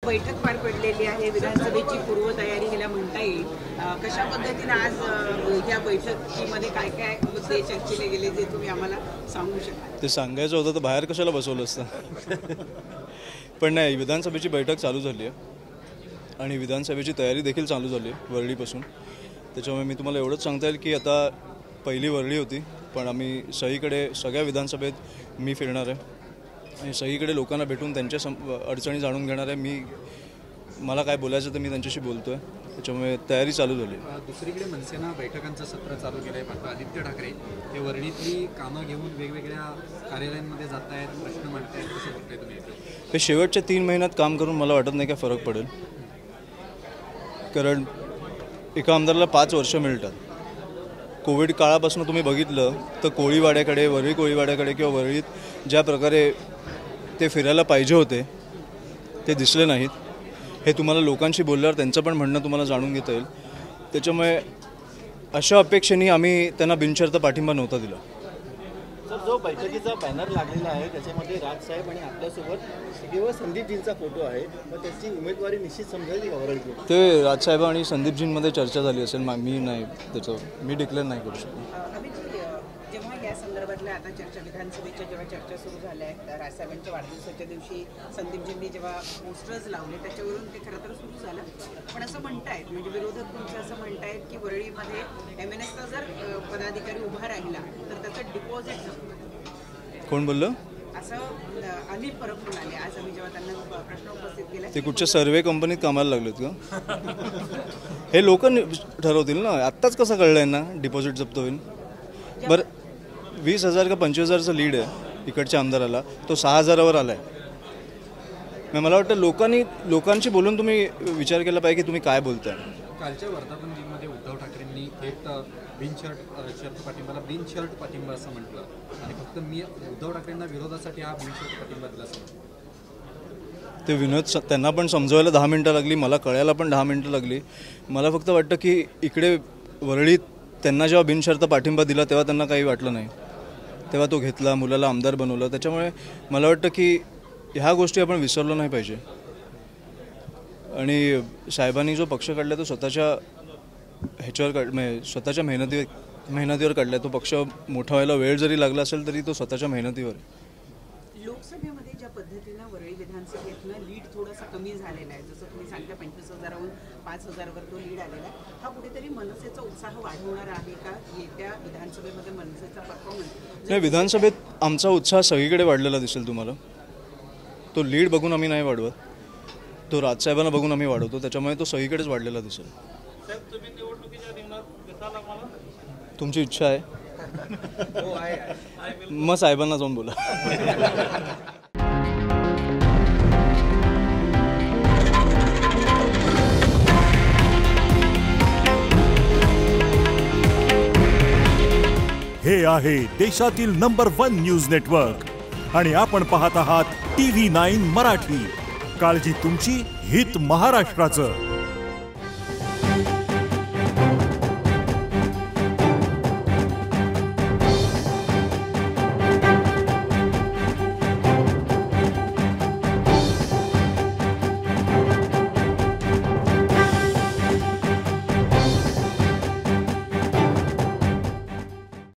बैठक पार पडलेली आहे, विधानसभेची पूर्वतयारी हिला म्हणता येईल. कशा पद्धतीने आज या बैठकीमध्ये काय काय मुद्दे चर्चिले गेले जे तुम्ही आम्हाला सांगू शकता? ते सांगायचं होतं तर बाहेर कशाला बसवलं असतं. पण नाही, विधानसभेची बैठक चालू झाली आहे आणि विधानसभेची तयारी देखील चालू झाली आहे वरळीपासून. त्याच्यामुळे मी तुम्हाला एवढंच सांगता येईल की आता पहिली वरळी होती, पण आम्ही सगळीकडे सगळ्या विधानसभेत मी फिरणार आहे आणि सगळीकडे लोकांना भेटून त्यांच्या अडचणी जाणून घेणार आहे. मला काय बोलायचं तर मी त्यांच्याशी बोलतो आहे. त्याच्यामुळे तयारी चालू झाली. दुसरीकडे मनसेनं बैठकांचं सत्र चालू केलं आहे. मात्र आदित्य ठाकरे हे वरळीतली कामं घेऊन वेगवेगळ्या कार्यालयांमध्ये जात आहेत, प्रश्न मांडत आहेत. कसं बघताय तुम्ही? हे शेवटच्या 3 महिन्यात काम करून मला वाटत नाही काय फरक पडेल, कारण एका आमदाराला 5 वर्ष मिळतात. कोविड काळापासून तुम्ही बघितलं तर कोळीवाड्याकडे, वरळी कोळीवाड्याकडे किंवा वरळीत ज्या प्रकारे ते फिरायला पाहिजे होते ते दिसले नाहीत. हे तुम्हाला लोकांशी बोलल्यावर त्यांचं पण म्हणणं तुम्हाला जाणून घेता येईल. त्याच्यामुळे अशा अपेक्षेने आम्ही त्यांना बिनशर्त पाठिंबा नव्हता दिला. सर, जो बैठकीचा बॅनर लागलेला आहे त्याच्यामध्ये राजसाहेब आणि आपल्यासोबत केवळ संदीपजींचा फोटो आहे, मग त्याची उमेदवारी निश्चित समजेल वरळी? ते राजसाहेब आणि संदीपजींमध्ये चर्चा झाली असेल, मी नाही, मी डिक्लेअर नाही करू शकतो. जेव्हा या संदर्भातल्या आता चर्चा विधानसभेच्या जेव्हा चर्चा सुरू झाल्या आहेत, राजसाहेबांच्या वाढदिवसाच्या दिवशी संदीपजींनी जेव्हा पोस्टर्स लावले त्याच्यावरून ते खरं तर सुरू झालं. पण असं म्हणतायत, म्हणजे विरोधक तुमचं असं म्हणतायत की वरळीमध्ये MNSचा जर पदाधिकारी उभा राहिला तर त्याचं डिपॉझिट जमतं. कोण बोललं असं? अनिल परब म्हणाले आज आम्ही जेव्हा त्यांना प्रश्न उपस्थित केला. ते कुठच्या सर्वे कंपनीत कामाला लागलेत का? हे लोक ठरवतील ना. आत्ताच कसं कळलं आहे ना डिपॉझिट जप्त होईल? बरं, 20,000 का 25,000चं लीड आहे इकडच्या आमदाराला, तो 6,000वर आला आहे. मला वाटतं लोकांशी बोलून तुम्ही विचार केला पाहिजे की तुम्ही काय बोलताय. कालच्या वर्धापन दिनामध्ये उद्धव ठाकरेंनी थेट बिनशर्त पाठिंबा असं म्हटलं आणि फक्त मी उद्धव ठाकरेंना विरोधासाठी हा बिनशर्त पाठिंबा दिला असं. ते विनोद त्यांना पण समजवायला 10 मिनटं लागली, मला कळायला पण 10 मिनटं लागली. मला फक्त वाटतं की इकडे वरळीत त्यांना जेव्हा बिनशर्त पाठिंबा दिला तेव्हा त्यांना काही वाटलं नाही, तेव्हा तो घेतला, मुलाला आमदार बनवलं. त्याच्यामुळे मला वाटतं की ह्या गोष्टी आपण विसरलो नाही पाहिजे. आणि साहेबांनी जो पक्ष काढला तो स्वतःच्या ह्याच्यावर म्हणजे स्वतःच्या मेहनतीवर काढला. तो पक्ष मोठा व्हायला वेळ जरी लागला असेल तरी तो स्वतःच्या मेहनतीवर. लोकसभेमध्ये ज्या पद्धतीनं वरळी विधानसभेतनं लीड थोडासा कमी झालेला आहे, जसं तुम्ही सांगता 25,000वरून 5,000वर तो लीड आलेला आहे, हा कुठेतरी मनसेचा उत्साह वाढवणारा आहे का? येत्या विधानसभेमध्ये मनसेचा परफॉर्मन्स? नाही, विधानसभेत आमचा उत्साह सगळीकडे वाढलेला दिसेल तुम्हाला. तो लीड बघून आम्ही नाही वाढवत, तो राजसाहेबांना बघून आम्ही वाढवतो. त्याच्यामुळे तो सगळीकडेच वाढलेला दिसेल. तुमची इच्छा आहे मग साहेबांना जाऊन बोला. हे आहे देशातील नंबर 1 न्यूज नेटवर्क आणि आपण पाहत आहात TV9 मराठी. काळजी तुमची, हित महाराष्ट्राचं.